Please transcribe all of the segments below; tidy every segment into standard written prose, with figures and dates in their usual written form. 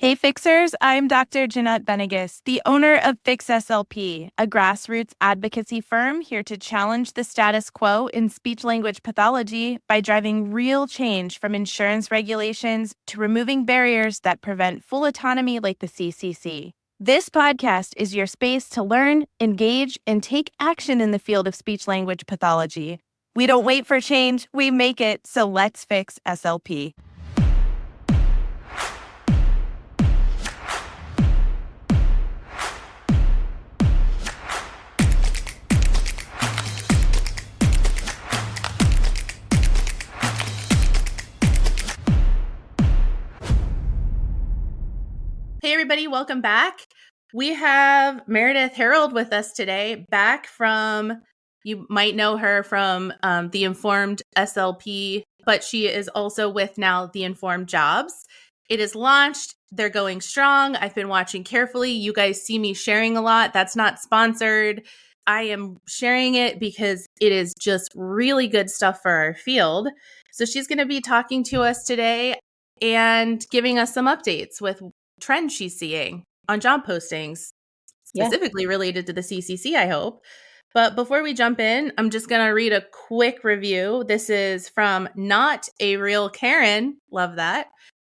Hey Fixers, I'm Dr. Jeanette Benegas, the owner of Fix SLP, a grassroots advocacy firm here to challenge the status quo in speech-language pathology by driving real change from insurance regulations to removing barriers that prevent full autonomy like the CCC. This podcast is your space to learn, engage, and take action in the field of speech-language pathology. We don't wait for change, we make it, so let's fix SLP. Hey everybody, welcome back. We have Meredith Harold with us today, back from, you might know her from the Informed SLP, but she is also with now the Informed Jobs. It is launched. They're going strong. I've been watching carefully. You guys see me sharing a lot. That's not sponsored. I am sharing it because it is just really good stuff for our field. So she's going to be talking to us today and giving us some updates with trends she's seeing on job postings, specifically related to the CCC, I hope. But before we jump in, I'm just going to read a quick review. This is from Not a Real Karen. Love that.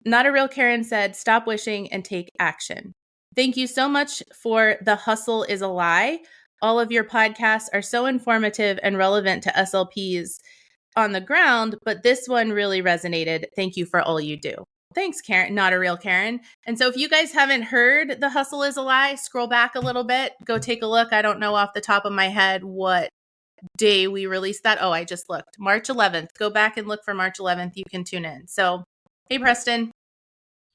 Not a Real Karen said, "Stop wishing and take action. Thank you so much for The Hustle is a Lie. All of your podcasts are so informative and relevant to SLPs on the ground, but this one really resonated. Thank you for all you do." Thanks, Karen. Not a Real Karen. And so if you guys haven't heard The Hustle is a Lie, scroll back a little bit, go take a look. I don't know off the top of my head what day we released that. Oh, I just looked. March 11th. Go back and look for March 11th. You can tune in. So, hey, Preston.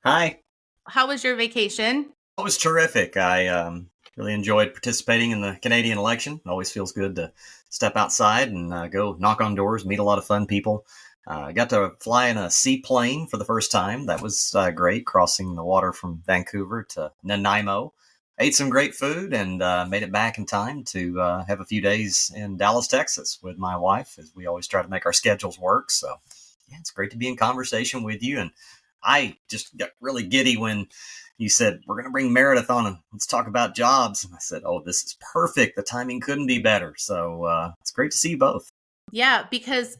Hi. How was your vacation? It was terrific. I really enjoyed participating in the Canadian election. It always feels good to step outside and go knock on doors, meet a lot of fun people. I got to fly in a seaplane for the first time. That was great, crossing the water from Vancouver to Nanaimo. Ate some great food and made it back in time to have a few days in Dallas, Texas with my wife, as we always try to make our schedules work. So, yeah, it's great to be in conversation with you. And I just got really giddy when you said, we're going to bring Meredith on and let's talk about jobs. And I said, oh, this is perfect. The timing couldn't be better. So it's great to see you both. Yeah, because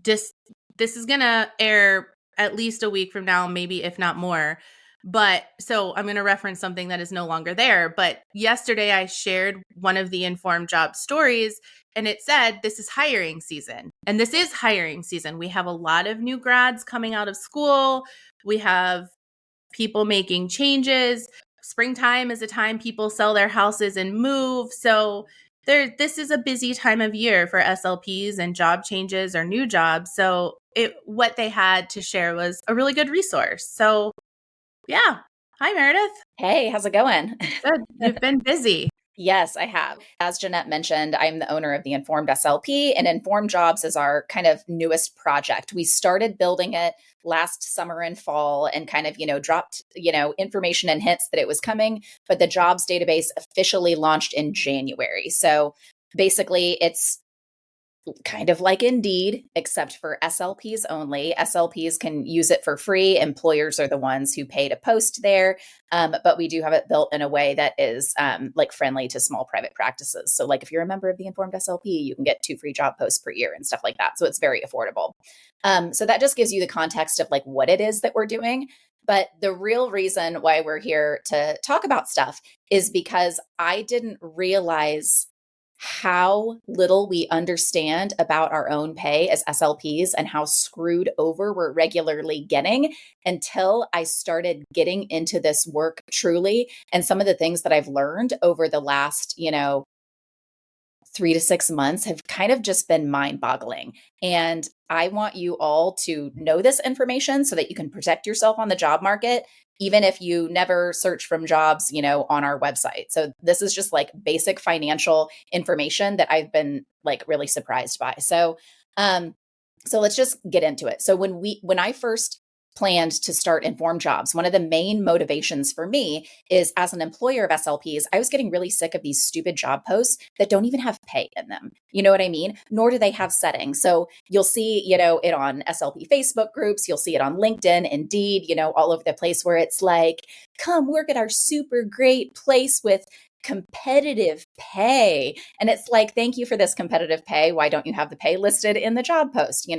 this is going to air at least a week from now, maybe if not more. But so I'm going to reference something that is no longer there. But yesterday I shared one of the Informed Job stories and it said, this is hiring season. And this is hiring season. We have a lot of new grads coming out of school. We have people making changes. Springtime is a time people sell their houses and move. So this is a busy time of year for SLPs and job changes or new jobs. So what they had to share was a really good resource. So yeah. Hi, Meredith. Hey, how's it going? Good. You've been busy. Yes, I have. As Jeanette mentioned, I'm the owner of the Informed SLP, and Informed Jobs is our kind of newest project. We started building it last summer and fall and kind of, dropped, information and hints that it was coming, but the jobs database officially launched in January. So basically it's kind of like Indeed, except for SLPs only. SLPs can use it for free. Employers are the ones who pay to post there. But we do have it built in a way that is friendly to small private practices. So like if you're a member of the Informed SLP, you can get 2 free job posts per year and stuff like that. So it's very affordable. So that just gives you the context of like what it is that we're doing. But the real reason why we're here to talk about stuff is because I didn't realize how little we understand about our own pay as SLPs and how screwed over we're regularly getting until I started getting into this work truly. And some of the things that I've learned over the last, 3 to 6 months have kind of just been mind-boggling. And I want you all to know this information so that you can protect yourself on the job market, even if you never search from jobs, on our website. So this is just like basic financial information that I've been like really surprised by. So let's just get into it. So when I first planned to start Informed Jobs, one of the main motivations for me is, as an employer of SLPs, I was getting really sick of these stupid job posts that don't even have pay in them. You know what I mean? Nor do they have settings. So you'll see, it on SLP Facebook groups, you'll see it on LinkedIn, Indeed, all over the place, where it's like, come work at our super great place with competitive pay. And it's like, thank you for this competitive pay. Why don't you have the pay listed in the job post,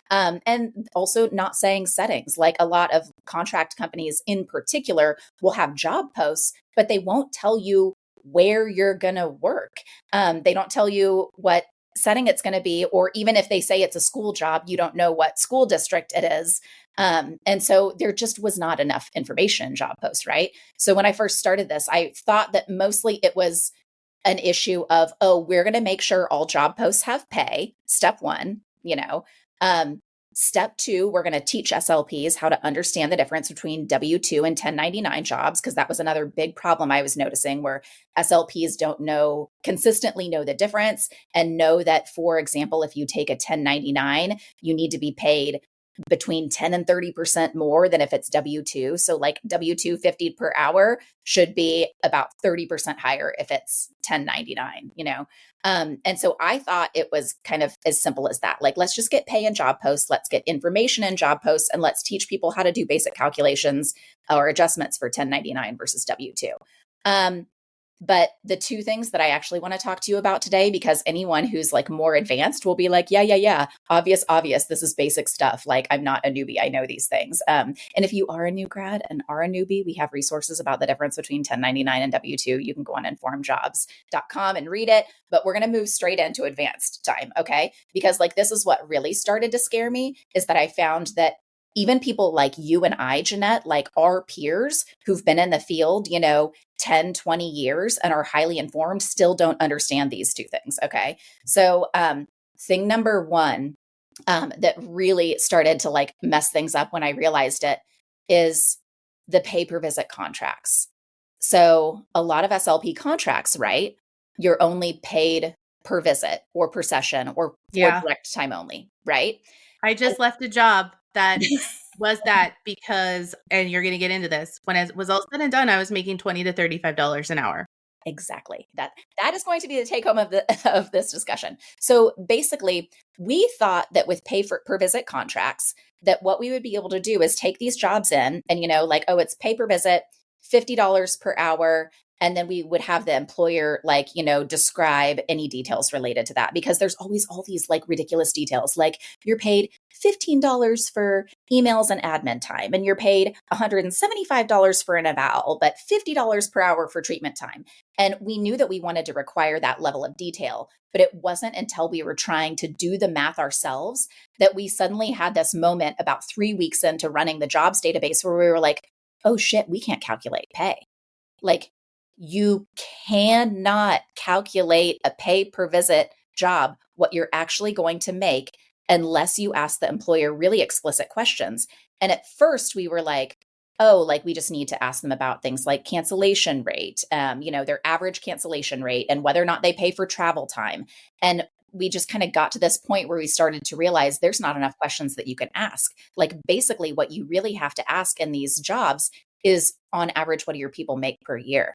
and also not saying settings. Like, a lot of contract companies in particular will have job posts, but they won't tell you where you're going to work. They don't tell you what setting it's going to be, or even if they say it's a school job, you don't know what school district it is. And so there just was not enough information in job posts, right? So when I first started this, I thought that mostly it was an issue of, we're going to make sure all job posts have pay. Step one, Step two, we're going to teach SLPs how to understand the difference between W-2 and 1099 jobs, because that was another big problem I was noticing, where SLPs don't consistently know the difference, and know that, for example, if you take a 1099, you need to be paid between 10 and 30% more than if it's W-2. So like W-2 50 per hour should be about 30% higher if it's 1099, And so I thought it was kind of as simple as that. Like, let's just get pay in job posts, let's get information in job posts, and let's teach people how to do basic calculations or adjustments for 1099 versus W-2. But the two things that I actually want to talk to you about today, because anyone who's like more advanced will be like, yeah, obvious. This is basic stuff. Like, I'm not a newbie. I know these things. And if you are a new grad and are a newbie, we have resources about the difference between 1099 and W-2. You can go on informedjobs.com and read it, but we're going to move straight into advanced time. Okay. Because like, this is what really started to scare me, is that I found that even people like you and I, Jeanette, like our peers who've been in the field, 10, 20 years and are highly informed, still don't understand these two things. Okay. So thing number one that really started to like mess things up when I realized it is the pay per visit contracts. So a lot of SLP contracts, right? You're only paid per visit or per session or for direct time only, right? I just left a job that was that, because, and you're going to get into this, when it was all said and done, I was making $20 to $35 an hour. Exactly. That is going to be the take home of this discussion. So basically, we thought that with pay per visit contracts, that what we would be able to do is take these jobs in and, it's pay per visit, $50 per hour. And then we would have the employer describe any details related to that, because there's always all these like ridiculous details. Like, you're paid $15 for emails and admin time, and you're paid $175 for an eval, but $50 per hour for treatment time. And we knew that we wanted to require that level of detail, but it wasn't until we were trying to do the math ourselves that we suddenly had this moment about 3 weeks into running the jobs database, where we were like, oh shit, we can't calculate pay. Like, you cannot calculate a pay per visit job, what you're actually going to make, unless you ask the employer really explicit questions. And at first we were like, we just need to ask them about things like cancellation rate, their average cancellation rate, and whether or not they pay for travel time. And we just kind of got to this point where we started to realize there's not enough questions that you can ask. Like, basically what you really have to ask in these jobs is, on average, what do your people make per year?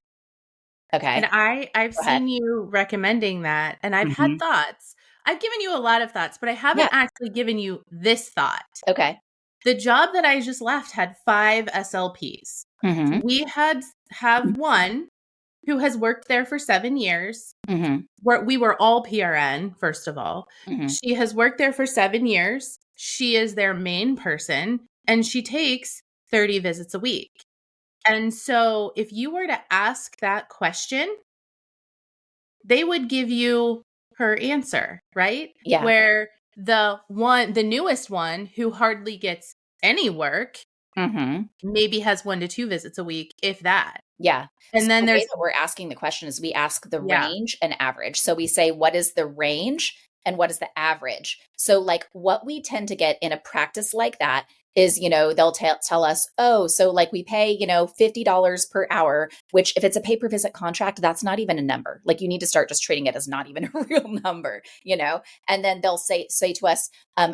Okay. And I've seen you recommending that, and I've had thoughts. I've given you a lot of thoughts, but I haven't actually given you this thought. Okay. The job that I just left had 5 SLPs. We have one who has worked there for 7 years. We were all PRN, first of all. She has worked there for 7 years. She is their main person, and she takes 30 visits a week. And so if you were to ask that question, they would give you her answer, right? Yeah. Where the newest one, who hardly gets any work, maybe has 1 to 2 visits a week, if that. Yeah. And so then the there's way that we're asking the question is, we ask the range and average. So we say, what is the range and what is the average? So like, what we tend to get in a practice like that is, they'll tell us, so like we pay, $50 per hour, which if it's a pay per visit contract, that's not even a number. Like, you need to start just treating it as not even a real number, and then they'll say to us,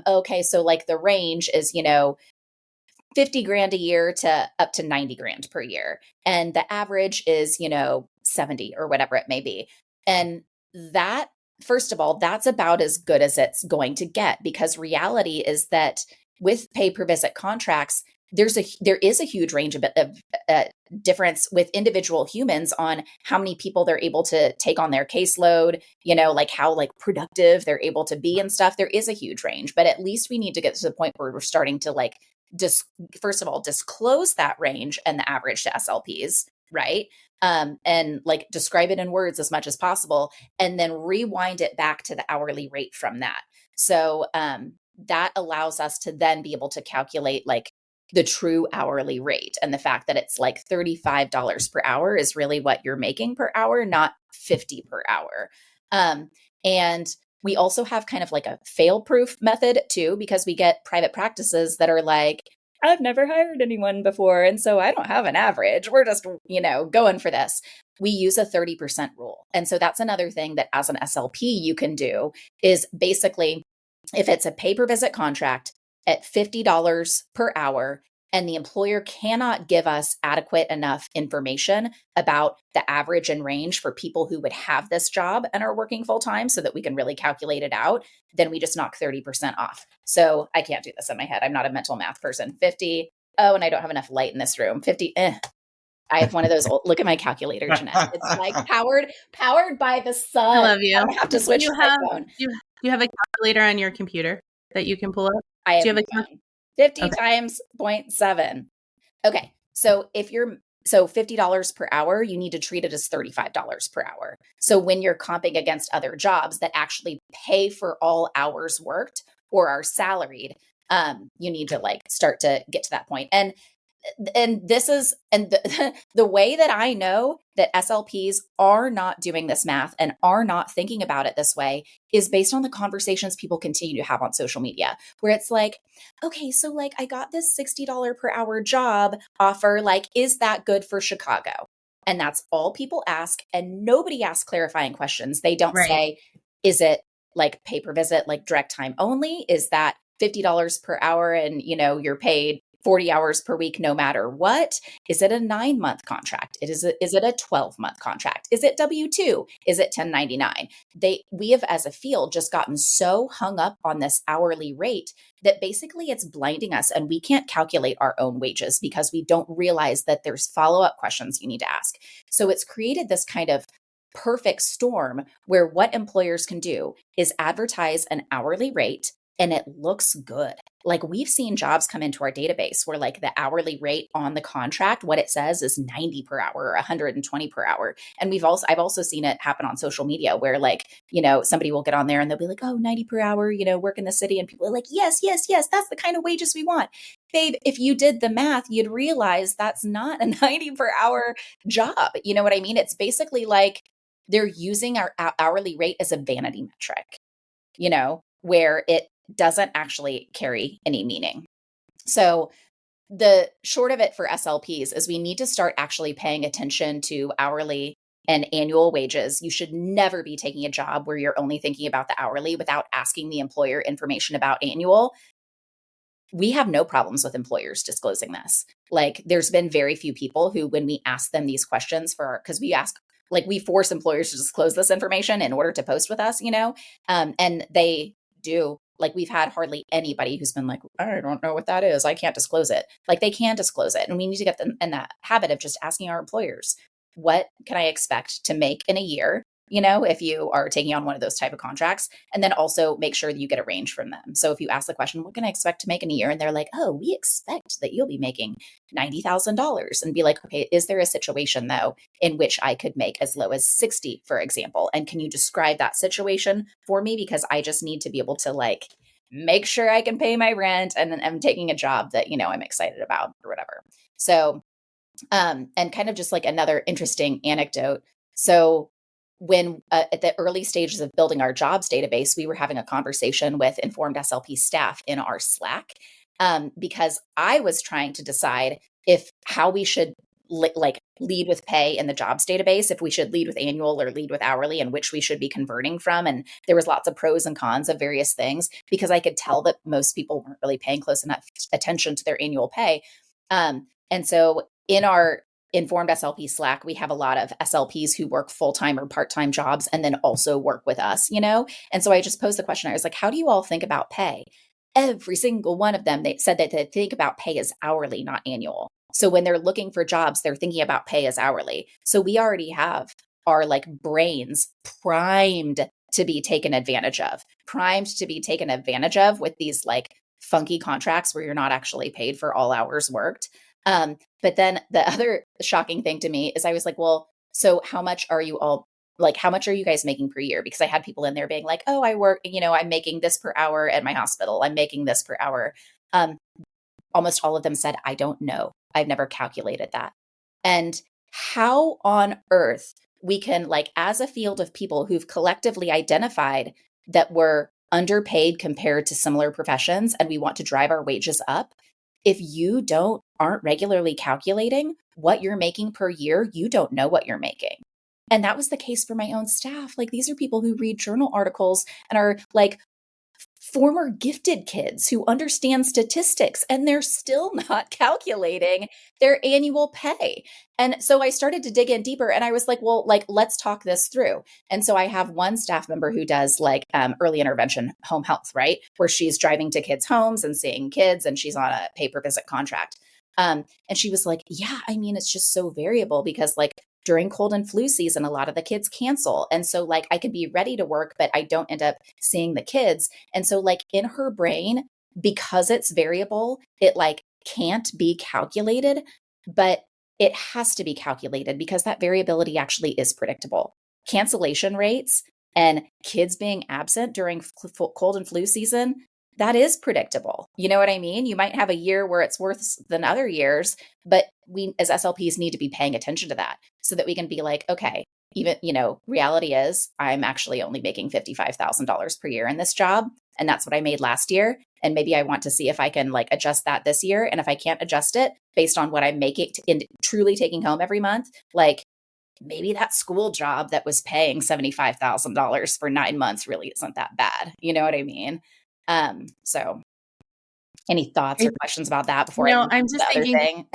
okay, so like the range is, 50 grand a year to up to 90 grand per year. And the average is, 70 or whatever it may be. And that, first of all, that's about as good as it's going to get, because reality is that with pay per visit contracts, there is a huge range of difference with individual humans on how many people they're able to take on their caseload, like how like productive they're able to be and stuff. There is a huge range, but at least we need to get to the point where we're starting to like first of all, disclose that range and the average to SLPs, right? And like describe it in words as much as possible, and then rewind it back to the hourly rate from that. So that allows us to then be able to calculate like the true hourly rate, and the fact that it's like $35 per hour is really what you're making per hour, not 50 per hour. And we also have kind of like a fail-proof method too, because we get private practices that are like, I've never hired anyone before, and so I don't have an average. We're just, going for this. We use a 30% rule. And so that's another thing that as an SLP you can do is basically, if it's a pay-per-visit contract at $50 per hour, and the employer cannot give us adequate enough information about the average and range for people who would have this job and are working full time so that we can really calculate it out, then we just knock 30% off. So I can't do this in my head. I'm not a mental math person. 50. Oh, and I don't have enough light in this room. 50. I have one of those look at my calculator, Jeanette. It's like powered by the sun. I love you. I don't have to switch my phone. You have a calculator on your computer that you can pull up? I have Do you have a 50 times 0.7. Okay. So so $50 per hour, you need to treat it as $35 per hour. So when you're comping against other jobs that actually pay for all hours worked or are salaried, you need to like start to get to that point. And this is, the way that I know that SLPs are not doing this math and are not thinking about it this way is based on the conversations people continue to have on social media, where it's like, okay, so like I got this $60 per hour job offer. Like, is that good for Chicago? And that's all people ask. And nobody asks clarifying questions. They don't say, is it like pay per visit, like direct time only? Is that $50 per hour and, you're paid 40 hours per week, no matter what? Is it a 9-month contract? Is it a 12-month contract? Is it W-2? Is it 1099? We have, as a field, just gotten so hung up on this hourly rate that basically it's blinding us, and we can't calculate our own wages because we don't realize that there's follow-up questions you need to ask. So it's created this kind of perfect storm where what employers can do is advertise an hourly rate, and it looks good. Like, we've seen jobs come into our database where like the hourly rate on the contract, what it says is 90 per hour or 120 per hour. And I've also seen it happen on social media where like, somebody will get on there and they'll be like, oh, 90 per hour, work in the city. And people are like, yes, yes, yes, that's the kind of wages we want. Babe, if you did the math, you'd realize that's not a 90 per hour job. You know what I mean? It's basically like they're using our hourly rate as a vanity metric, where it doesn't actually carry any meaning. So the short of it for SLPs is we need to start actually paying attention to hourly and annual wages. You should never be taking a job where you're only thinking about the hourly without asking the employer information about annual. We have no problems with employers disclosing this. Like, there's been very few people who, when we ask them these questions because we force employers to disclose this information in order to post with us, and they do. Like, we've had hardly anybody who's been like, I don't know what that is, I can't disclose it. Like, they can disclose it. And we need to get them in that habit of just asking our employers, what can I expect to make in a year? If you are taking on one of those type of contracts, and then also make sure that you get a range from them. So if you ask the question, what can I expect to make in a year? And they're like, oh, we expect that you'll be making $90,000, and be like, okay, is there a situation though, in which I could make as low as 60, for example? And can you describe that situation for me? Because I just need to be able to like, make sure I can pay my rent, and then I'm taking a job that, I'm excited about or whatever. So, and kind of just like another interesting anecdote. So when at the early stages of building our jobs database, we were having a conversation with Informed SLP staff in our Slack, because I was trying to decide how we should like lead with pay in the jobs database, if we should lead with annual or lead with hourly, and which we should be converting from. And there was lots of pros and cons of various things, because I could tell that most people weren't really paying close enough attention to their annual pay. And so in our Informed SLP Slack, we have a lot of SLPs who work full-time or part-time jobs and then also work with us, And so I just posed the question. I was like, how do you all think about pay? Every single one of them, they said that they think about pay as hourly, not annual. So when they're looking for jobs, they're thinking about pay as hourly. So we already have our like brains primed to be taken advantage of, with these like funky contracts where you're not actually paid for all hours worked. But then the other shocking thing to me is I was like, well, so how much are you guys making per year? Because I had people in there being like, oh, I work, I'm making this per hour at my hospital. I'm making this per hour. Almost all of them said, I don't know. I've never calculated that. And how on earth we can, like, as a field of people who've collectively identified that we're underpaid compared to similar professions and we want to drive our wages up, if you aren't regularly calculating what you're making per year, you don't know what you're making. And that was the case for my own staff. Like, these are people who read journal articles and are like former gifted kids who understand statistics, and they're still not calculating their annual pay. And so I started to dig in deeper, and I was like, well, like, let's talk this through. And so I have one staff member who does like early intervention home health, right? Where she's driving to kids' homes and seeing kids, and she's on a pay-per-visit contract. And she was like, yeah, I mean, it's just so variable because like during cold and flu season, a lot of the kids cancel. And so like I could be ready to work, but I don't end up seeing the kids. And so like in her brain, because it's variable, it like can't be calculated, but it has to be calculated because that variability actually is predictable. Cancellation rates and kids being absent during cold and flu season, that is predictable. You know what I mean? You might have a year where it's worse than other years, but we as SLPs need to be paying attention to that so that we can be like, okay, even, reality is I'm actually only making $55,000 per year in this job. And that's what I made last year. And maybe I want to see if I can like adjust that this year. And if I can't adjust it based on what I'm making in truly taking home every month, like maybe that school job that was paying $75,000 for 9 months really isn't that bad. You know what I mean? So any thoughts or questions about that before I move I'm to just the other thinking,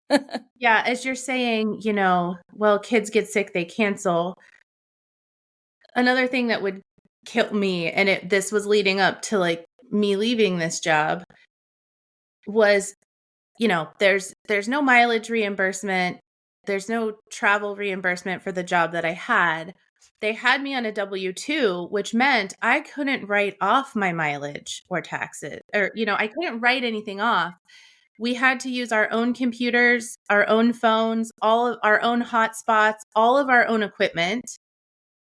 thing? yeah, as you're saying, well, kids get sick, they cancel. Another thing that would kill me, and this was leading up to like me leaving this job, was, there's no mileage reimbursement. There's no travel reimbursement for the job that I had. They had me on a W-2, which meant I couldn't write off my mileage or taxes, or, I couldn't write anything off. We had to use our own computers, our own phones, all of our own hotspots, all of our own equipment.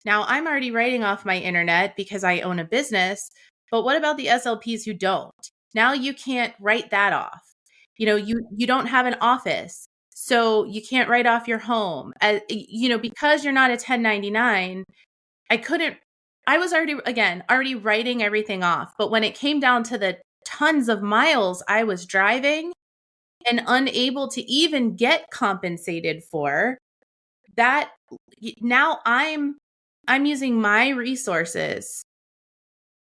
Now I'm already writing off my internet because I own a business, but what about the SLPs who don't? Now you can't write that off. You don't have an office. So you can't write off your home. Because you're not a 1099, I was already writing everything off. But when it came down to the tons of miles I was driving and unable to even get compensated for, that now I'm using my resources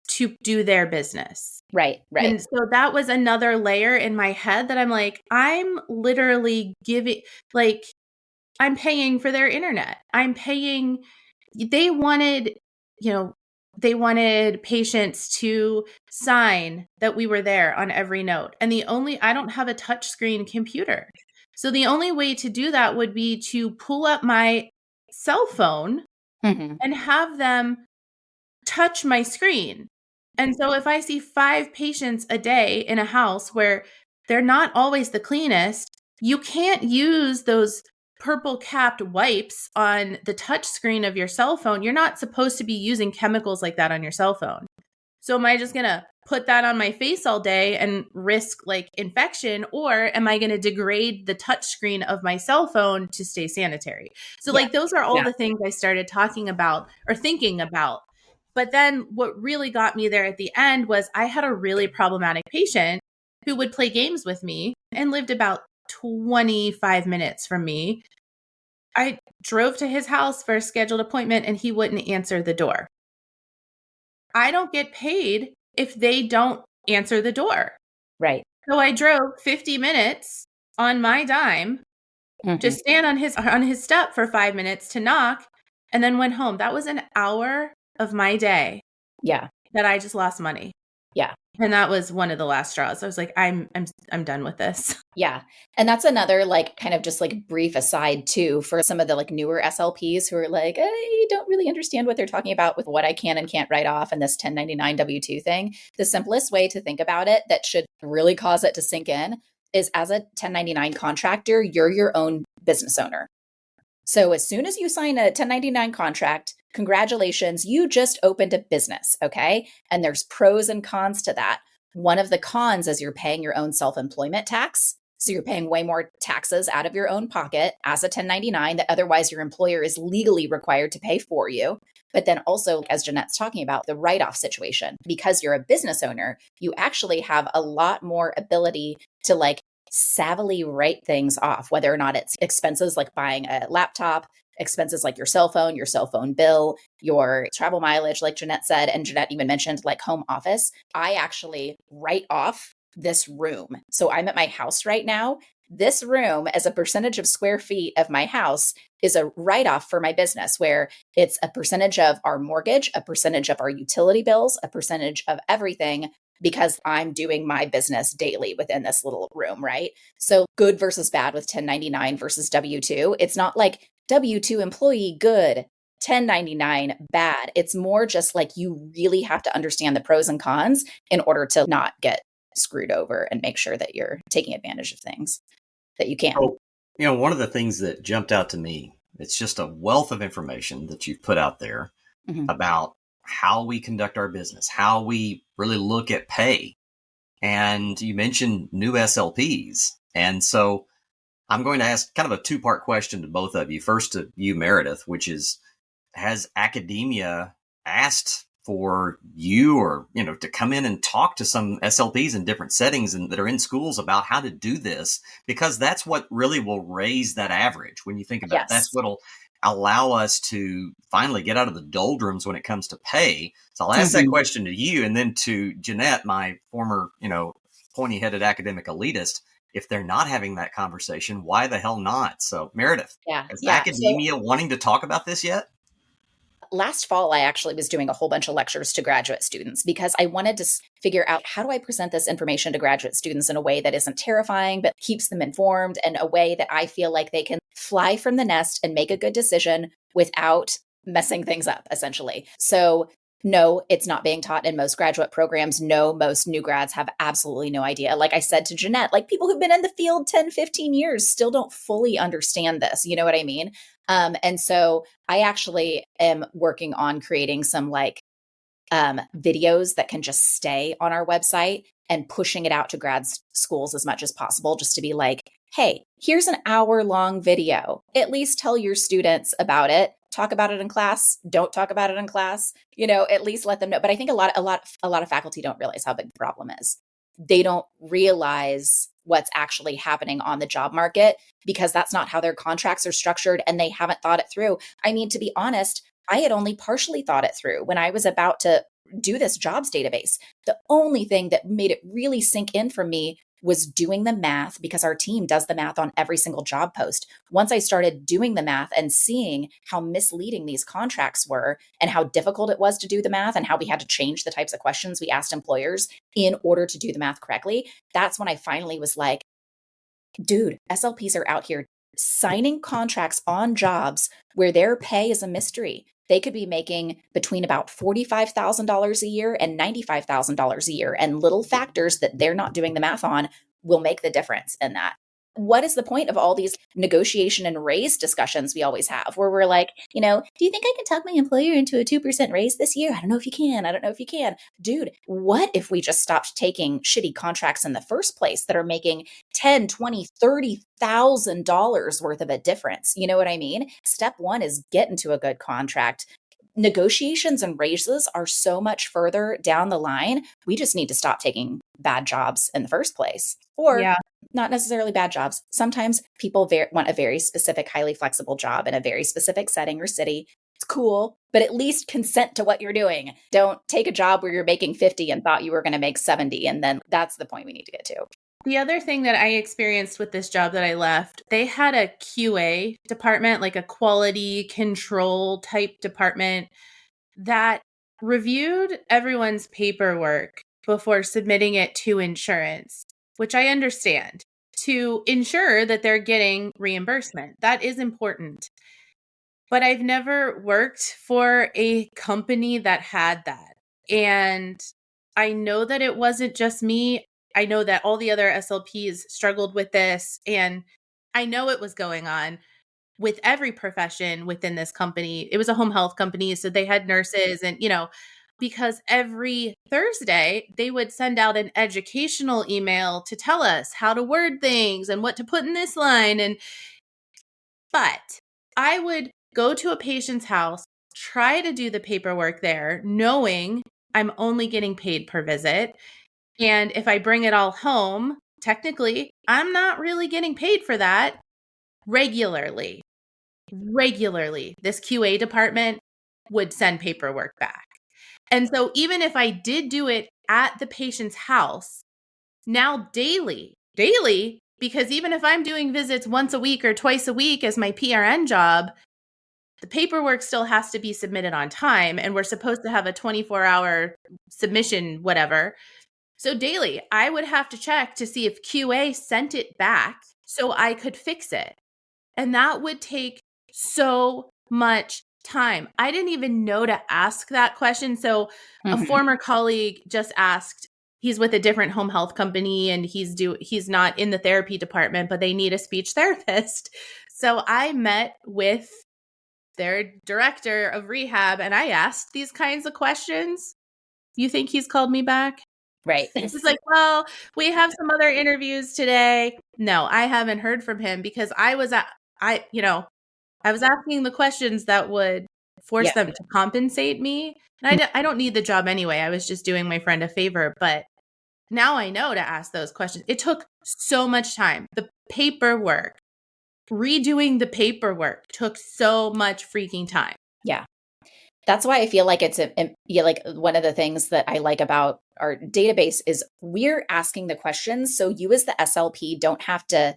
to do their business. Right. And so that was another layer in my head that I'm like, I'm literally I'm paying for their internet. They wanted patients to sign that we were there on every note. And I don't have a touchscreen computer. So the only way to do that would be to pull up my cell phone and have them touch my screen. And so if I see 5 patients a day in a house where they're not always the cleanest, you can't use those purple capped wipes on the touch screen of your cell phone. You're not supposed to be using chemicals like that on your cell phone. So am I just going to put that on my face all day and risk like infection, or am I going to degrade the touch screen of my cell phone to stay sanitary? So like those are all the things I started talking about or thinking about. But then what really got me there at the end was I had a really problematic patient who would play games with me and lived about 25 minutes from me. I drove to his house for a scheduled appointment and he wouldn't answer the door. I don't get paid if they don't answer the door. Right. So I drove 50 minutes on my dime to stand on his step for 5 minutes to knock and then went home. That was an hour of my day. Yeah. That I just lost money. Yeah. And that was one of the last straws. I was like, I'm done with this. Yeah. And that's another like kind of just like brief aside too for some of the like newer SLPs who are like, I don't really understand what they're talking about with what I can and can't write off and this 1099 W-2 thing. The simplest way to think about it that should really cause it to sink in is as a 1099 contractor, you're your own business owner. So as soon as you sign a 1099 contract, congratulations, you just opened a business, okay? And there's pros and cons to that. One of the cons is you're paying your own self-employment tax. So you're paying way more taxes out of your own pocket as a 1099 that otherwise your employer is legally required to pay for you. But then also, as Jeanette's talking about, the write-off situation. Because you're a business owner, you actually have a lot more ability to like savvily write things off, whether or not it's expenses like buying a laptop, expenses like your cell phone bill, your travel mileage, like Jeanette said, and Jeanette even mentioned like home office. I actually write off this room. So I'm at my house right now. This room, as a percentage of square feet of my house, is a write-off for my business where it's a percentage of our mortgage, a percentage of our utility bills, a percentage of everything because I'm doing my business daily within this little room, right? So good versus bad with 1099 versus W-2. It's not like W-2 employee good, 1099 bad. It's more just like you really have to understand the pros and cons in order to not get screwed over and make sure that you're taking advantage of things that you can. Oh, one of the things that jumped out to me, it's just a wealth of information that you've put out there about how we conduct our business, how we really look at pay. And you mentioned new SLPs. And so I'm going to ask kind of a two-part question to both of you. First to you, Meredith, which is, has academia asked for you or, to come in and talk to some SLPs in different settings and that are in schools about how to do this? Because that's what really will raise that average. When you think about it, that's what'll allow us to finally get out of the doldrums when it comes to pay. So I'll ask that question to you, and then to Jeanette, my former, pointy-headed academic elitist. If they're not having that conversation, why the hell not? So Meredith, is academia wanting to talk about this yet? Last fall, I actually was doing a whole bunch of lectures to graduate students because I wanted to figure out how do I present this information to graduate students in a way that isn't terrifying, but keeps them informed, and a way that I feel like they can fly from the nest and make a good decision without messing things up, essentially. So no, it's not being taught in most graduate programs. No, most new grads have absolutely no idea. Like I said to Jeanette, like people who've been in the field 10, 15 years still don't fully understand this. You know what I mean? And so I actually am working on creating some like videos that can just stay on our website and pushing it out to grad schools as much as possible, just to be like, hey, here's an hour-long video. At least tell your students about it. Talk about it in class. Don't talk about it in class. At least let them know. But I think a lot of faculty don't realize how big the problem is. They don't realize what's actually happening on the job market because that's not how their contracts are structured, and they haven't thought it through. I mean, to be honest, I had only partially thought it through when I was about to do this jobs database. The only thing that made it really sink in for me was doing the math, because our team does the math on every single job post. Once I started doing the math and seeing how misleading these contracts were and how difficult it was to do the math and how we had to change the types of questions we asked employers in order to do the math correctly, that's when I finally was like, dude, SLPs are out here signing contracts on jobs where their pay is a mystery. They could be making between about $45,000 a year and $95,000 a year. And little factors that they're not doing the math on will make the difference in that. What is the point of all these negotiation and raise discussions we always have where we're like, do you think I can talk my employer into a 2% raise this year? I don't know if you can. I don't know if you can. Dude, what if we just stopped taking shitty contracts in the first place that are making $10, $20, $30,000 worth of a difference? You know what I mean? Step one is get into a good contract. negotiations and raises are so much further down the line. We just need to stop taking bad jobs in the first place, or not necessarily bad jobs. Sometimes people want a very specific, highly flexible job in a very specific setting or city. It's cool, but at least consent to what you're doing. Don't take a job where you're making 50 and thought you were going to make 70. And then that's the point we need to get to. The other thing that I experienced with this job that I left, they had a QA department, like a quality control type department that reviewed everyone's paperwork before submitting it to insurance, which I understand, to ensure that they're getting reimbursement. That is important. But I've never worked for a company that had that. And I know that it wasn't just me. I know that all the other SLPs struggled with this, and I know it was going on with every profession within this company. It was a home health company, so they had nurses and, because every Thursday they would send out an educational email to tell us how to word things and what to put in this line. But I would go to a patient's house, try to do the paperwork there, knowing I'm only getting paid per visit. And if I bring it all home, technically, I'm not really getting paid for that regularly. This QA department would send paperwork back. And so even if I did do it at the patient's house, now daily, because even if I'm doing visits once a week or twice a week as my PRN job, the paperwork still has to be submitted on time. And we're supposed to have a 24-hour submission, whatever. So daily, I would have to check to see if QA sent it back so I could fix it. And that would take so much time. I didn't even know to ask that question. So a former colleague just asked, he's with a different home health company and he's not in the therapy department, but they need a speech therapist. So I met with their director of rehab and I asked these kinds of questions. You think he's called me back? Right. He's like, well, we have some other interviews today. No, I haven't heard from him because I was asking the questions that would force them to compensate me. And I don't need the job anyway. I was just doing my friend a favor. But now I know to ask those questions. It took so much time. The paperwork, redoing the paperwork took so much freaking time. Yeah. That's why I feel like it's like one of the things that I like about our database is we're asking the questions. So you as the SLP don't have to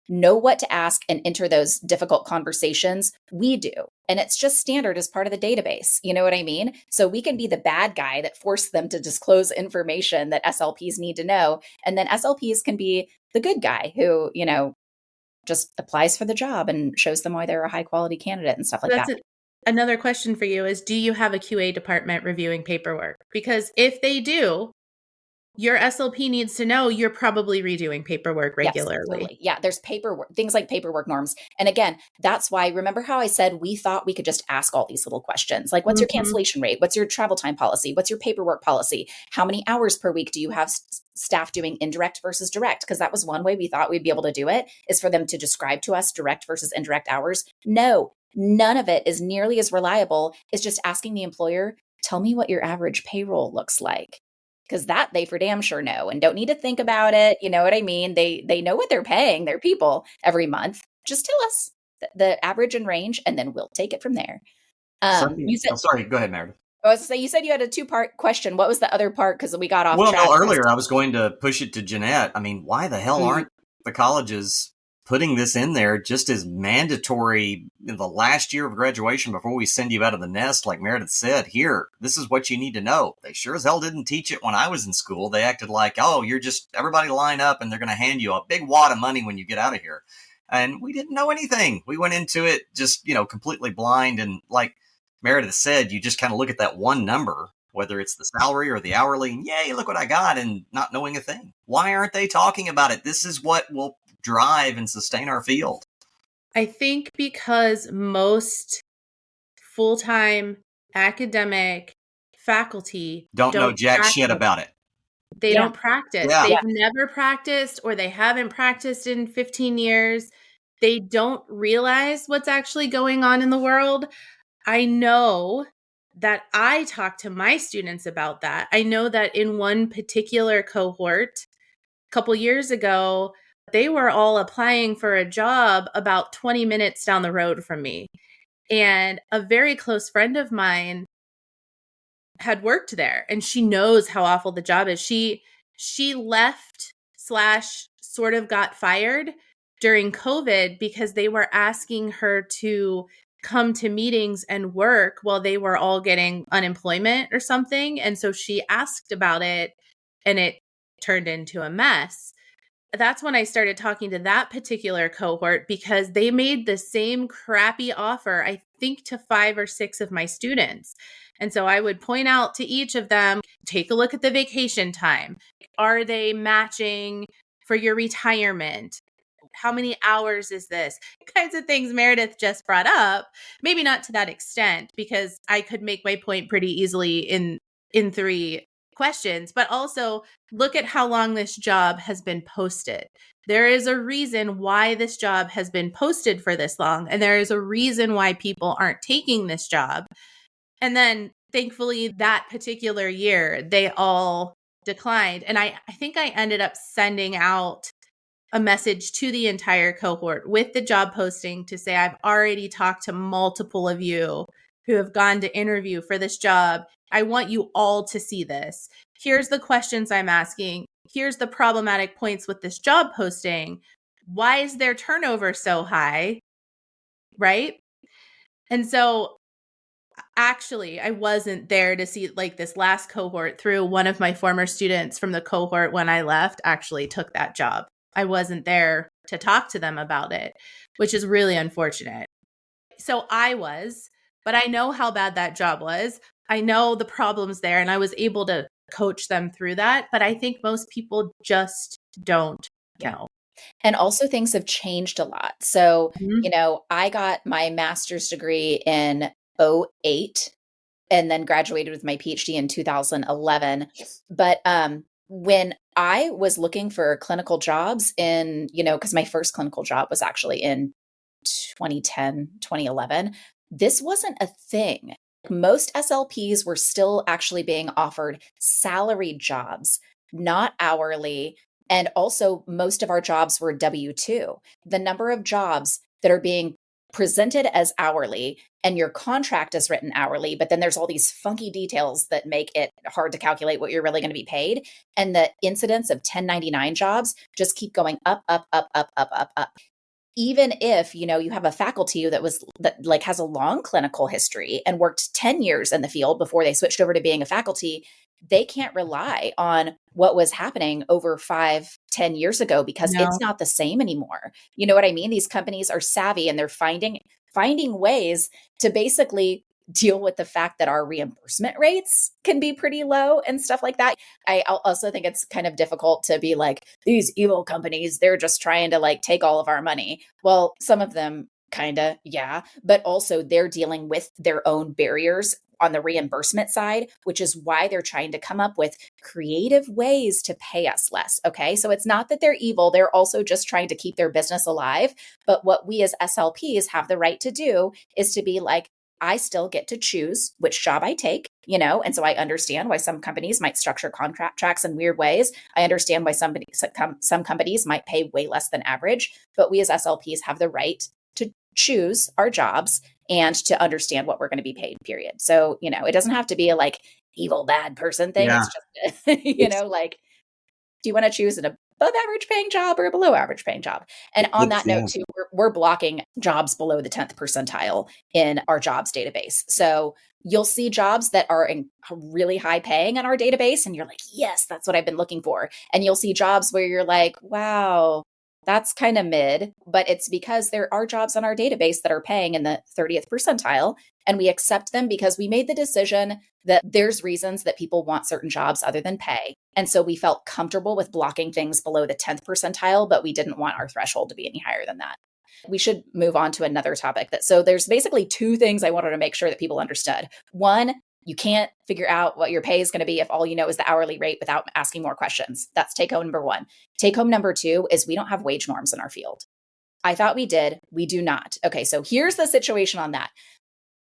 know what to ask and enter those difficult conversations. We do. And it's just standard as part of the database. You know what I mean? So we can be the bad guy that forced them to disclose information that SLPs need to know. And then SLPs can be the good guy who, just applies for the job and shows them why they're a high quality candidate and stuff like that. Another question for you is, do you have a QA department reviewing paperwork? Because if they do, your SLP needs to know you're probably redoing paperwork regularly. Yes, totally. Yeah, there's paperwork, things like paperwork norms. And again, that's why, remember how I said we thought we could just ask all these little questions, like what's your cancellation rate? What's your travel time policy? What's your paperwork policy? How many hours per week do you have staff doing indirect versus direct? Because that was one way we thought we'd be able to do it, is for them to describe to us direct versus indirect hours. No, none of it is nearly as reliable as just asking the employer, tell me what your average payroll looks like. Because that they for damn sure know and don't need to think about it. You know what I mean? They know what they're paying their people every month. Just tell us the average and range, and then we'll take it from there. You said, sorry, go ahead, Meredith. I was to say, you said you had a 2-part question. What was the other part? Because we got off track. Well, earlier I was going to push it to Jeanette. I mean, why the hell aren't the colleges putting this in there just as mandatory in the last year of graduation before we send you out of the nest? Like Meredith said, here, this is what you need to know. They sure as hell didn't teach it when I was in school. They acted like, oh, you're just, everybody line up and they're going to hand you a big wad of money when you get out of here. And we didn't know anything. We went into it just, completely blind. And like Meredith said, you just kind of look at that one number, whether it's the salary or the hourly, and yay, look what I got, and not knowing a thing. Why aren't they talking about it? This is what will drive and sustain our field. I think because most full-time academic faculty don't know jack shit about it. They don't practice. Yeah. They've never practiced, or they haven't practiced in 15 years. They don't realize what's actually going on in the world. I know that I talk to my students about that. I know that in one particular cohort, a couple years ago, they were all applying for a job about 20 minutes down the road from me. And a very close friend of mine had worked there, and she knows how awful the job is. She left slash sort of got fired during COVID because they were asking her to come to meetings and work while they were all getting unemployment or something. And so she asked about it, and it turned into a mess. That's when I started talking to that particular cohort, because they made the same crappy offer, I think, to 5 or 6 of my students. And so I would point out to each of them, take a look at the vacation time. Are they matching for your retirement? How many hours is this? Kinds of things Meredith just brought up. Maybe not to that extent, because I could make my point pretty easily in 3 questions, but also look at how long this job has been posted. There is a reason why this job has been posted for this long, and there is a reason why people aren't taking this job. And then thankfully that particular year, they all declined. And I think I ended up sending out a message to the entire cohort with the job posting to say, I've already talked to multiple of you who have gone to interview for this job. I want you all to see this. Here's the questions I'm asking. Here's the problematic points with this job posting. Why is their turnover so high? Right? And so actually, I wasn't there to see like this last cohort through. One of my former students from the cohort when I left actually took that job. I wasn't there to talk to them about it, which is really unfortunate. So I was, but I know how bad that job was. I know the problems there, and I was able to coach them through that. But I think most people just don't know. And also things have changed a lot. So, Mhm. I got my master's degree in '08 and then graduated with my PhD in 2011. But when I was looking for clinical jobs because my first clinical job was actually in 2010, 2011, this wasn't a thing. Most SLPs were still actually being offered salaried jobs, not hourly. And also, most of our jobs were W-2. The number of jobs that are being presented as hourly and your contract is written hourly, but then there's all these funky details that make it hard to calculate what you're really going to be paid. And the incidence of 1099 jobs just keep going up, up, up, up, up, up, up. Even if, you have a faculty that like has a long clinical history and worked 10 years in the field before they switched over to being a faculty, they can't rely on what was happening over 5-10 years ago because No. it's not the same anymore. You know what I mean? These companies are savvy and they're finding ways to basically deal with the fact that our reimbursement rates can be pretty low and stuff like that. I also think it's kind of difficult to be like, these evil companies, they're just trying to like take all of our money. Well, some of them kind of, yeah, but also they're dealing with their own barriers on the reimbursement side, which is why they're trying to come up with creative ways to pay us less. Okay. So it's not that they're evil. They're also just trying to keep their business alive. But what we as SLPs have the right to do is to be like, I still get to choose which job I take, and so I understand why some companies might structure contracts in weird ways. I understand why some companies might pay way less than average, but we as SLPs have the right to choose our jobs and to understand what we're going to be paid, period. So, it doesn't have to be a like evil, bad person thing. Yeah. It's just, like, do you want to choose an above average paying job or a below average paying job? And on that note, too, we're blocking jobs below the 10th percentile in our jobs database. So you'll see jobs that are really high paying in our database, and you're like, yes, that's what I've been looking for. And you'll see jobs where you're like, wow, that's kind of mid, but it's because there are jobs on our database that are paying in the 30th percentile. And we accept them because we made the decision that there's reasons that people want certain jobs other than pay. And so we felt comfortable with blocking things below the 10th percentile, but we didn't want our threshold to be any higher than that. We should move on to another topic. So there's basically 2 things I wanted to make sure that people understood. One, you can't figure out what your pay is going to be if all you know is the hourly rate without asking more questions. That's take home number 1. Take home number 2 is we don't have wage norms in our field. I thought we did. We do not. Okay, so here's the situation on that.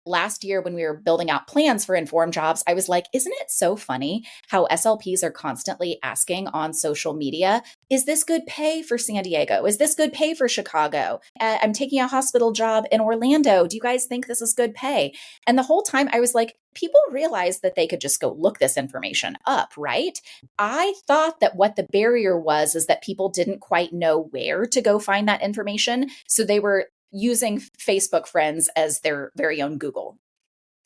last year when we were building out plans for informed jobs, I was like, isn't it so funny how SLPs are constantly asking on social media, is this good pay for San Diego? Is this good pay for Chicago? I'm taking a hospital job in Orlando. Do you guys think this is good pay? And the whole time I was like, people realize that they could just go look this information up, right? I thought that what the barrier was is that people didn't quite know where to go find that information. So they were using Facebook friends as their very own Google.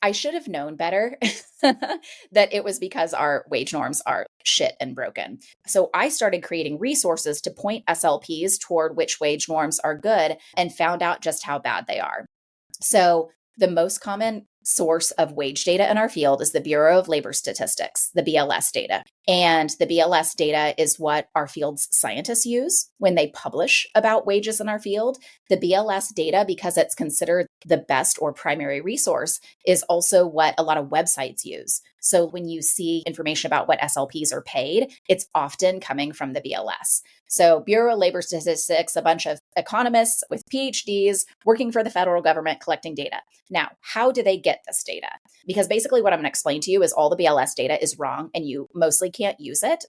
I should have known better that it was because our wage norms are shit and broken. So I started creating resources to point SLPs toward which wage norms are good and found out just how bad they are. So the most common source of wage data in our field is the Bureau of Labor Statistics, the BLS data. And the BLS data is what our field's scientists use when they publish about wages in our field. The BLS data, because it's considered the best or primary resource, is also what a lot of websites use. So when you see information about what SLPs are paid, it's often coming from the BLS. So Bureau of Labor Statistics, a bunch of economists with PhDs working for the federal government collecting data. Now, how do they get this data? Because basically what I'm going to explain to you is all the BLS data is wrong and you mostly can't use it,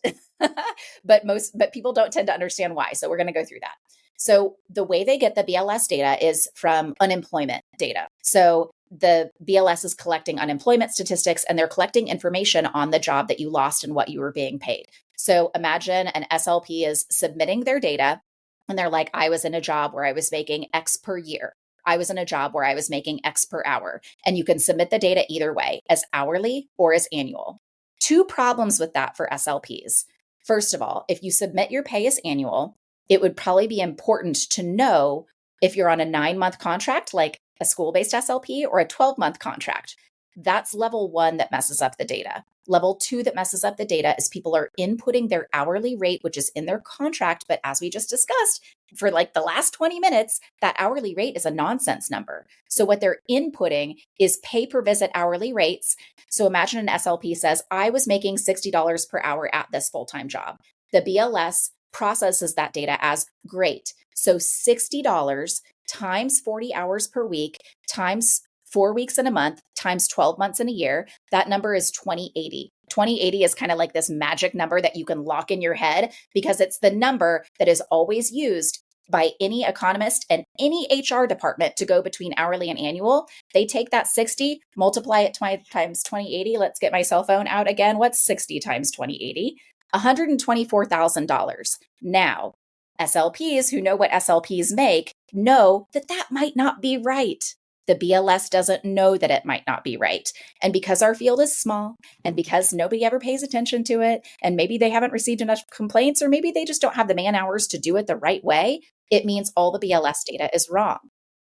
but people don't tend to understand why. So we're going to go through that. So the way they get the BLS data is from unemployment data. So the BLS is collecting unemployment statistics and they're collecting information on the job that you lost and what you were being paid. So imagine an SLP is submitting their data and they're like, I was in a job where I was making X per year. I was in a job where I was making X per hour. And you can submit the data either way, as hourly or as annual. Two problems with that for SLPs. First of all, if you submit your pay as annual, it would probably be important to know if you're on a 9-month contract, like a school-based SLP, or a 12-month contract. That's level 1 that messes up the data. Level 2 that messes up the data is people are inputting their hourly rate, which is in their contract. But as we just discussed, for like the last 20 minutes, that hourly rate is a nonsense number. So what they're inputting is pay per visit hourly rates. So imagine an SLP says, I was making $60 per hour at this full-time job. The BLS processes that data as great. So $60 times 40 hours per week times 4 weeks in a month times 12 months in a year, that number is 2080. 2080 is kind of like this magic number that you can lock in your head because it's the number that is always used by any economist and any HR department to go between hourly and annual. They take that 60, multiply it times 2080. Let's get my cell phone out again. What's 60 times 2080? $124,000. Now, SLPs who know what SLPs make know that that might not be right. The BLS doesn't know that it might not be right. And because our field is small and because nobody ever pays attention to it, and maybe they haven't received enough complaints, or maybe they just don't have the man hours to do it the right way, it means all the BLS data is wrong.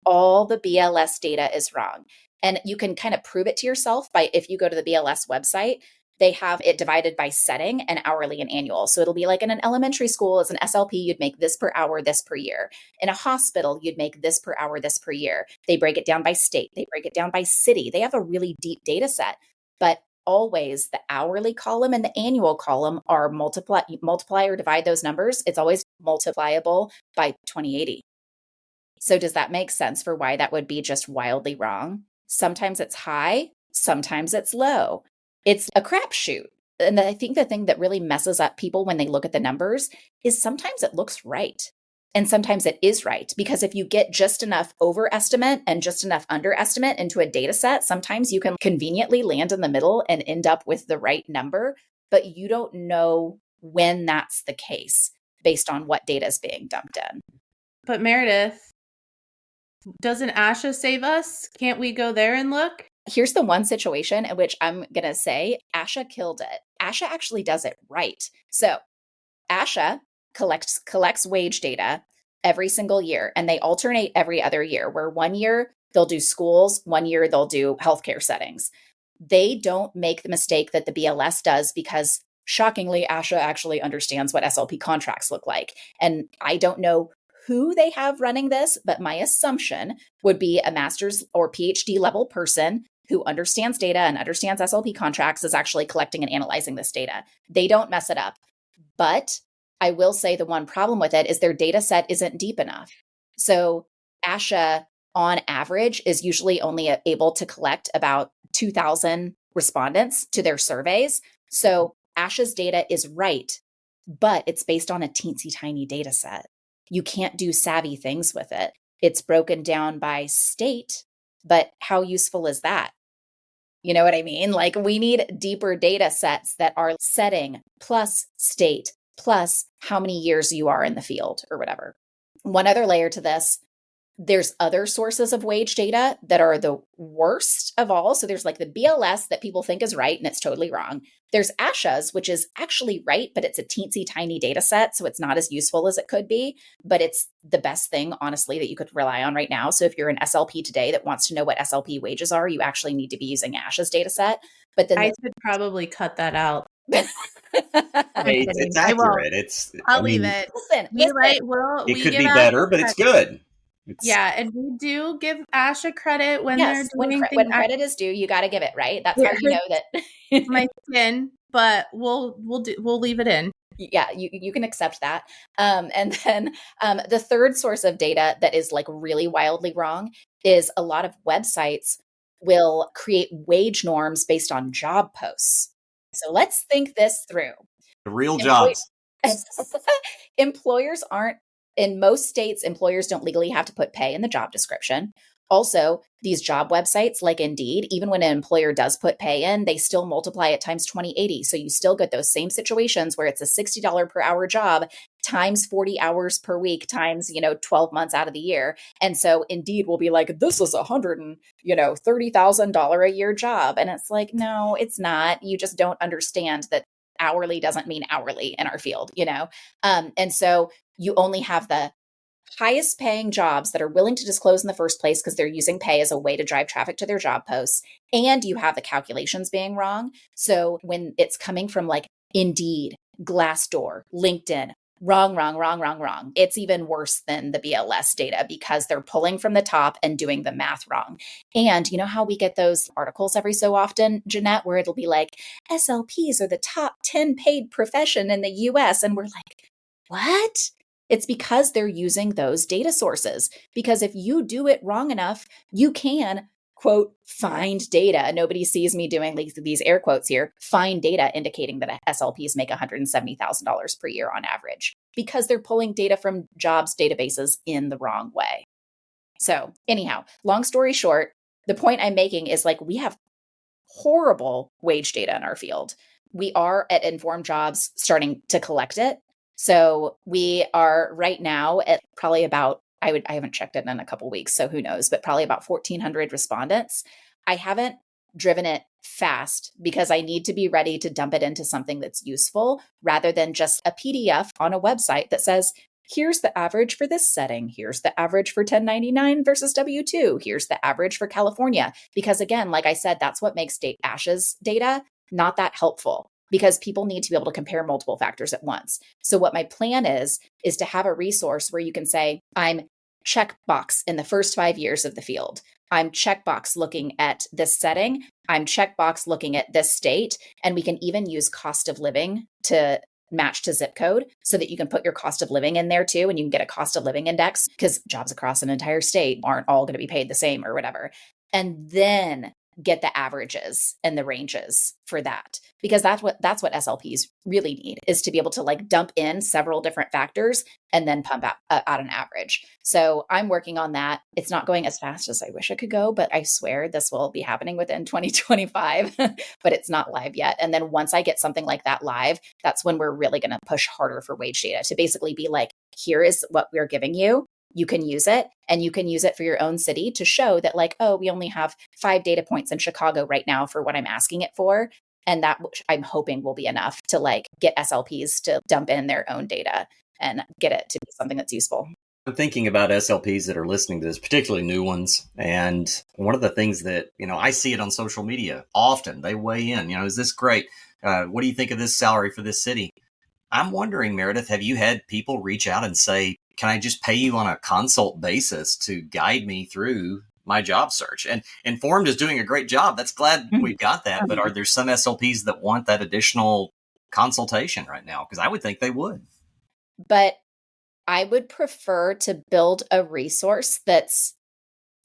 All the BLS data is wrong. And you can kind of prove it to yourself by if you go to the BLS website, they have it divided by setting and hourly and annual. So it'll be like in an elementary school, as an SLP, you'd make this per hour, this per year. In a hospital, you'd make this per hour, this per year. They break it down by state. They break it down by city. They have a really deep data set. But always the hourly column and the annual column are multiply or divide those numbers. It's always multipliable by 2080. So does that make sense for why that would be just wildly wrong? Sometimes it's high, sometimes it's low. It's a crapshoot. And I think the thing that really messes up people when they look at the numbers is sometimes it looks right. And sometimes it is right. Because if you get just enough overestimate and just enough underestimate into a data set, sometimes you can conveniently land in the middle and end up with the right number. But you don't know when that's the case based on what data is being dumped in. But Meredith, doesn't ASHA save us? Can't we go there and look? Here's the one situation in which I'm going to say ASHA killed it. ASHA actually does it right. So ASHA collects wage data every single year, and they alternate every other year, where 1 year they'll do schools, 1 year they'll do healthcare settings. They don't make the mistake that the BLS does because, shockingly, ASHA actually understands what SLP contracts look like. And I don't know who they have running this, but my assumption would be a master's or PhD level person who understands data and understands SLP contracts is actually collecting and analyzing this data. They don't mess it up. But I will say the one problem with it is their data set isn't deep enough. So ASHA on average is usually only able to collect about 2,000 respondents to their surveys. So ASHA's data is right, but it's based on a teensy tiny data set. You can't do savvy things with it. It's broken down by state, but how useful is that? You know what I mean? Like, we need deeper data sets that are setting plus state plus how many years you are in the field or whatever. One other layer to this, there's other sources of wage data that are the worst of all. So there's like the BLS that people think is right and it's totally wrong. There's ASHA's, which is actually right, but it's a teensy tiny data set. So it's not as useful as it could be, but it's the best thing, honestly, that you could rely on right now. So if you're an SLP today that wants to know what SLP wages are, you actually need to be using ASHA's data set. But then I should probably cut that out. It's accurate. I'll leave it. Listen, it could be better, but it's good. Yeah, and we do give ASHA credit when yes, they're doing when credit is due, you got to give it, right? That's how you know that. My skin, but we'll leave it in. Yeah, you can accept that. And then the third source of data that is like really wildly wrong is a lot of websites will create wage norms based on job posts. So let's think this through. The real jobs. Employers aren't, in most states, employers don't legally have to put pay in the job description. Also, these job websites like Indeed, even when an employer does put pay in, they still multiply it times 2080. So you still get those same situations where it's a $60 per hour job times 40 hours per week times, 12 months out of the year. And so Indeed will be like, this is $130,000 a year job. And it's like, no, it's not. You just don't understand that hourly doesn't mean hourly in our field, And so you only have the highest paying jobs that are willing to disclose in the first place because they're using pay as a way to drive traffic to their job posts. And you have the calculations being wrong. So when it's coming from like Indeed, Glassdoor, LinkedIn, wrong. It's even worse than the BLS data because they're pulling from the top and doing the math wrong. And you know how we get those articles every so often, Jeanette, where it'll be like, SLPs are the top 10 paid profession in the US. And we're like, what? It's because they're using those data sources. Because if you do it wrong enough, you can, quote, find data. Nobody sees me doing these air quotes here. Find data indicating that SLPs make $170,000 per year on average because they're pulling data from jobs databases in the wrong way. So anyhow, long story short, the point I'm making is like we have horrible wage data in our field. We are at Informed Jobs starting to collect it. So we are right now at probably about, I haven't checked it in a couple of weeks, so who knows, but probably about 1,400 respondents. I haven't driven it fast because I need to be ready to dump it into something that's useful rather than just a PDF on a website that says, here's the average for this setting. Here's the average for 1099 versus W-2. Here's the average for California. Because again, like I said, that's what makes ASHA's data not that helpful. Because people need to be able to compare multiple factors at once. So what my plan is to have a resource where you can say, I'm checkbox in the first 5 years of the field. I'm checkbox looking at this setting. I'm checkbox looking at this state. And we can even use cost of living to match to zip code so that you can put your cost of living in there too. And you can get a cost of living index because jobs across an entire state aren't all going to be paid the same or whatever. And then get the averages and the ranges for that, because that's what SLPs really need, is to be able to like dump in several different factors and then pump out an average. So I'm working on that. It's not going as fast as I wish it could go, but I swear this will be happening within 2025, but it's not live yet. And then once I get something like that live, that's when we're really going to push harder for wage data to basically be like, here is what we're giving you. You can use it, and you can use it for your own city to show that like, oh, we only have 5 data points in Chicago right now for what I'm asking it for. And that I'm hoping will be enough to like get SLPs to dump in their own data and get it to be something that's useful. I'm thinking about SLPs that are listening to this, particularly new ones. And one of the things that, I see it on social media often, they weigh in, is this great? What do you think of this salary for this city? I'm wondering, Meredith, have you had people reach out and say, can I just pay you on a consult basis to guide me through my job search? And Informed is doing a great job. That's glad we've got that. But are there some SLPs that want that additional consultation right now? Because I would think they would. But I would prefer to build a resource that's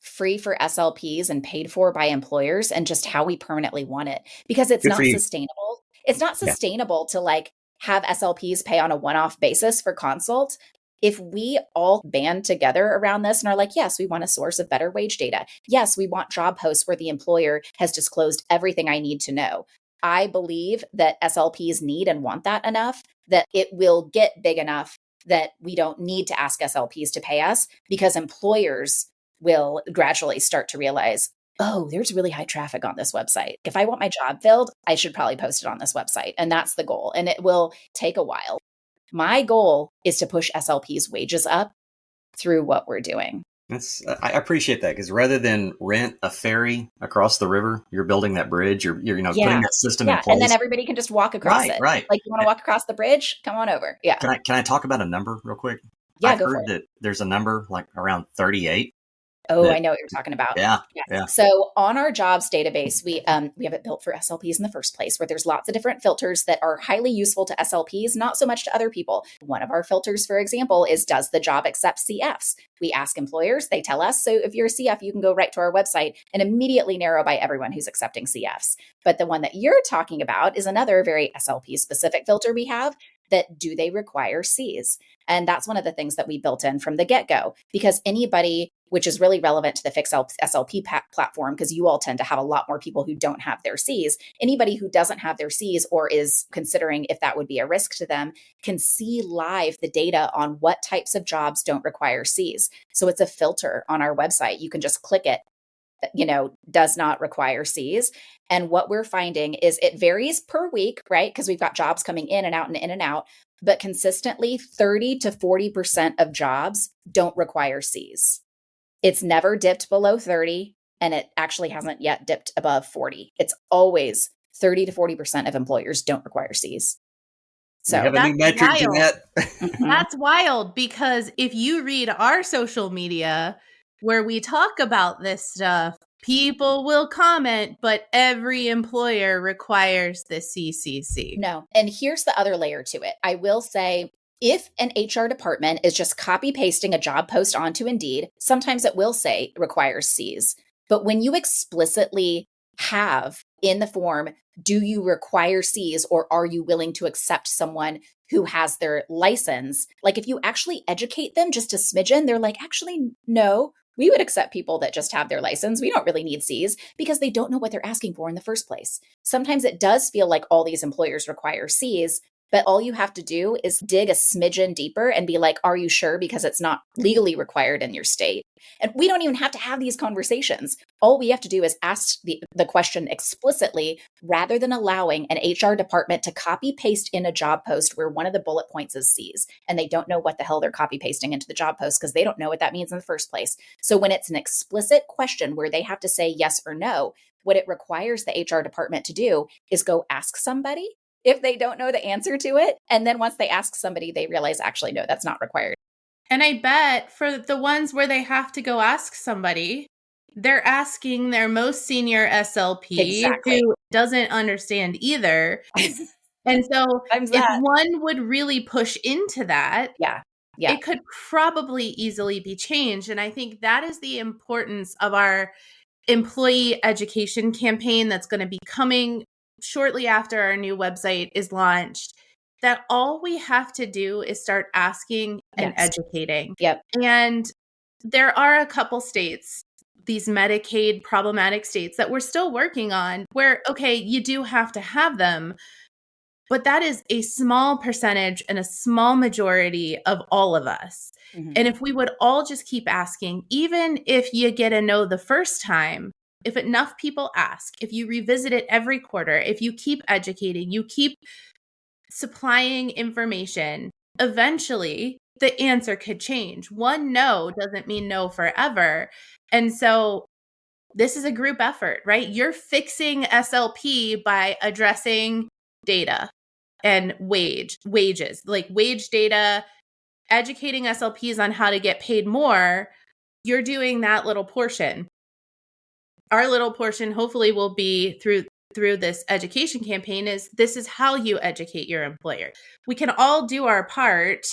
free for SLPs and paid for by employers, and just how we permanently want it, because it's Good for not you. sustainable. It's not Yeah. sustainable to like have SLPs pay on a one-off basis for consults. If we all band together around this and are like, yes, we want a source of better wage data. Yes, we want job posts where the employer has disclosed everything I need to know. I believe that SLPs need and want that enough that it will get big enough that we don't need to ask SLPs to pay us, because employers will gradually start to realize, oh, there's really high traffic on this website. If I want my job filled, I should probably post it on this website. And that's the goal. And it will take a while. My goal is to push SLP's wages up through what we're doing. I appreciate that, because rather than rent a ferry across the river, you're building that bridge. You're putting that system in place, and then everybody can just walk across it. Right. Like, you want to walk across the bridge? Come on over. Yeah. Can I talk about a number real quick? Yeah, I've go for heard it. that there's a number like around 38. Oh, that, I know what you're talking about. Yeah. Yes. Yeah. So on our jobs database, we have it built for SLPs in the first place, where there's lots of different filters that are highly useful to SLPs, not so much to other people. One of our filters, for example, is, does the job accept CFs? We ask employers, they tell us. So if you're a CF, you can go right to our website and immediately narrow by everyone who's accepting CFs. But the one that you're talking about is another very SLP specific filter we have, that do they require Cs? And that's one of the things that we built in from the get-go, because anybody, which is really relevant to the Fix SLP platform, because you all tend to have a lot more people who don't have their Cs. Anybody who doesn't have their Cs or is considering if that would be a risk to them can see live the data on what types of jobs don't require Cs. So it's a filter on our website. You can just click it, does not require Cs. And what we're finding is it varies per week, right? Because we've got jobs coming in and out and in and out, but consistently 30 to 40% of jobs don't require Cs. It's never dipped below 30, and it actually hasn't yet dipped above 40. It's always 30 to 40% of employers don't require Cs. So we have a new metric, Jeanette. That's wild, because if you read our social media where we talk about this stuff, people will comment, but every employer requires the CCC. No. And here's the other layer to it. I will say, if an HR department is just copy pasting a job post onto Indeed, sometimes it will say requires Cs. But when you explicitly have in the form, do you require Cs, or are you willing to accept someone who has their license? Like, if you actually educate them just a smidgen, they're like, actually, no, we would accept people that just have their license. We don't really need Cs, because they don't know what they're asking for in the first place. Sometimes it does feel like all these employers require Cs, but all you have to do is dig a smidgen deeper and be like, are you sure? Because it's not legally required in your state. And we don't even have to have these conversations. All we have to do is ask the question explicitly, rather than allowing an HR department to copy paste in a job post where one of the bullet points is Cs, and they don't know what the hell they're copy pasting into the job post because they don't know what that means in the first place. So when it's an explicit question where they have to say yes or no, what it requires the HR department to do is go ask somebody if they don't know the answer to it. And then once they ask somebody, they realize, actually, no, that's not required. And I bet for the ones where they have to go ask somebody, they're asking their most senior SLP who doesn't understand either. And so if one would really push into that, it could probably easily be changed. And I think that is the importance of our employee education campaign that's going to be coming shortly after our new website is launched, that all we have to do is start asking and educating. Yep. And there are a couple states, these Medicaid problematic states, that we're still working on where, okay, you do have to have them, but that is a small percentage and a small majority of all of us. Mm-hmm. And if we would all just keep asking, even if you get a no the first time, if enough people ask, if you revisit it every quarter, if you keep educating, you keep supplying information, eventually the answer could change. One no doesn't mean no forever. And so this is a group effort, right? You're fixing SLP by addressing data and wages, like wage data, educating SLPs on how to get paid more. You're doing that little portion. Our little portion hopefully will be through this education campaign this is how you educate your employer. We can all do our part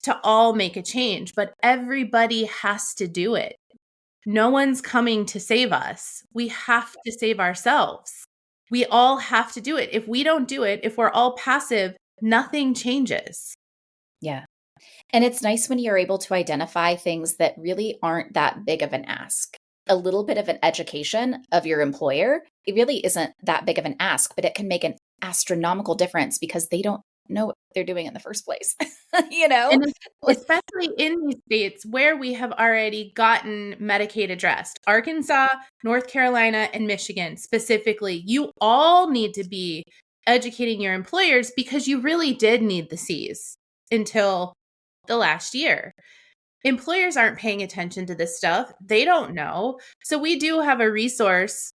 to all make a change, but everybody has to do it. no one's coming to save us. We have to save ourselves. We all have to do it. If we don't do it, if we're all passive, nothing changes. Yeah. And it's nice when you're able to identify things that really aren't that big of an ask. A little bit of an education of your employer, it really isn't that big of an ask, but it can make an astronomical difference because they don't know what they're doing in the first place. And especially in these states where we have already gotten Medicaid addressed, Arkansas, North Carolina, and Michigan specifically, you all need to be educating your employers because you really did need the Cs until the last year. Employers aren't paying attention to this stuff. They don't know. So we do have a resource,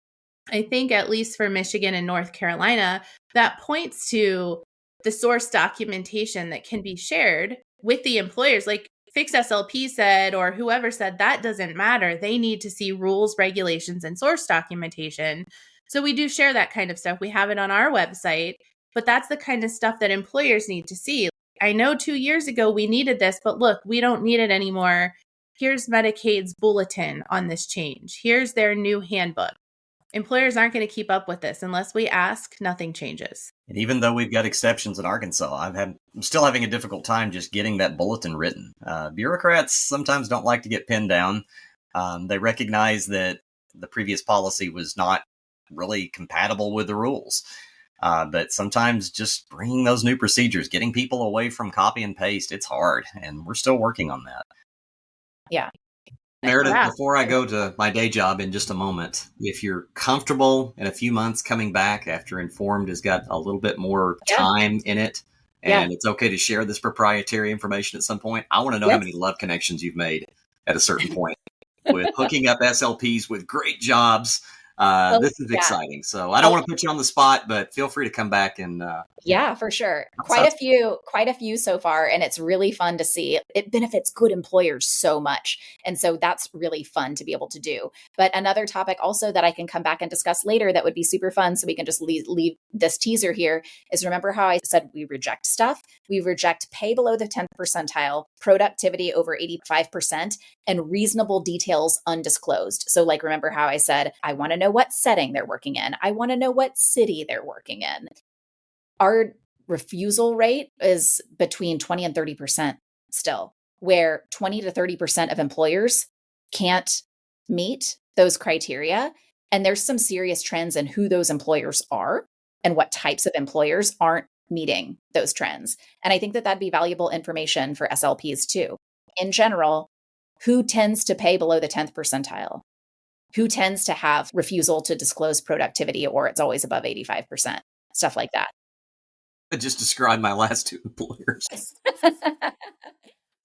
I think at least for Michigan and North Carolina, that points to the source documentation that can be shared with the employers. Like Fix SLP said, or whoever said, that doesn't matter. They need to see rules, regulations, and source documentation. So we do share that kind of stuff. We have it on our website, but that's the kind of stuff that employers need to see. I know 2 years ago we needed this, but look, we don't need it anymore. Here's Medicaid's bulletin on this change. Here's their new handbook. Employers aren't going to keep up with this. Unless we ask, nothing changes. And even though we've got exceptions in Arkansas, I'm still having a difficult time just getting that bulletin written. Bureaucrats sometimes don't like to get pinned down. They recognize that the previous policy was not really compatible with the rules. But sometimes just bringing those new procedures, getting people away from copy and paste, it's hard. And we're still working on that. Yeah. Meredith, before I go to my day job in just a moment, if you're comfortable in a few months coming back after Informed has got a little bit more time in it, and it's okay to share this proprietary information at some point, I want to know how many love connections you've made at a certain point with hooking up SLPs with great jobs. This is exciting. So I don't want to put you on the spot, but feel free to come back and for sure. Quite a few so far. And it's really fun to see. It benefits good employers so much. And so that's really fun to be able to do. But another topic also that I can come back and discuss later that would be super fun, so we can just leave this teaser here, is remember how I said we reject stuff? We reject pay below the 10th percentile, productivity over 85%, and reasonable details undisclosed. So like, remember how I said, I want to know what setting they're working in. I want to know what city they're working in. Our refusal rate is between 20 and 30% still, where 20 to 30% of employers can't meet those criteria. And there's some serious trends in who those employers are and what types of employers aren't meeting those trends. And I think that that'd be valuable information for SLPs too. In general, who tends to pay below the 10th percentile? Who tends to have refusal to disclose productivity, or it's always above 85%, stuff like that. I just described my last two employers.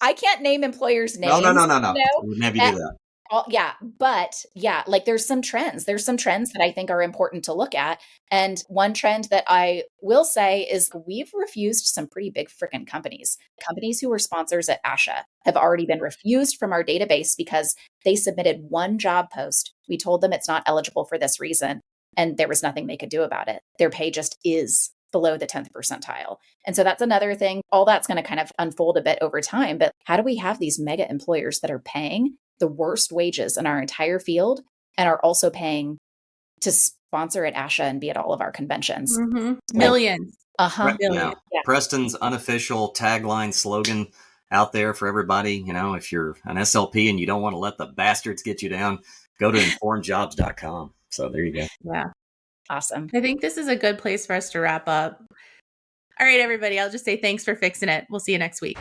I can't name employers' names. No. We'd never do that. Like there's some trends. There's some trends that I think are important to look at. And one trend that I will say is we've refused some pretty big freaking companies. Companies who were sponsors at ASHA have already been refused from our database because they submitted one job post. We told them it's not eligible for this reason, and there was nothing they could do about it. Their pay just is below the 10th percentile. And so that's another thing. All that's going to kind of unfold a bit over time. But how do we have these mega employers that are paying the worst wages in our entire field and are also paying to sponsor at ASHA and be at all of our conventions? Mm-hmm. Millions. Millions. Yeah. Preston's unofficial tagline slogan out there for everybody. If you're an SLP and you don't want to let the bastards get you down, go to informedjobs.com. So there you go. Yeah. Awesome. I think this is a good place for us to wrap up. All right, everybody. I'll just say thanks for fixing it. We'll see you next week.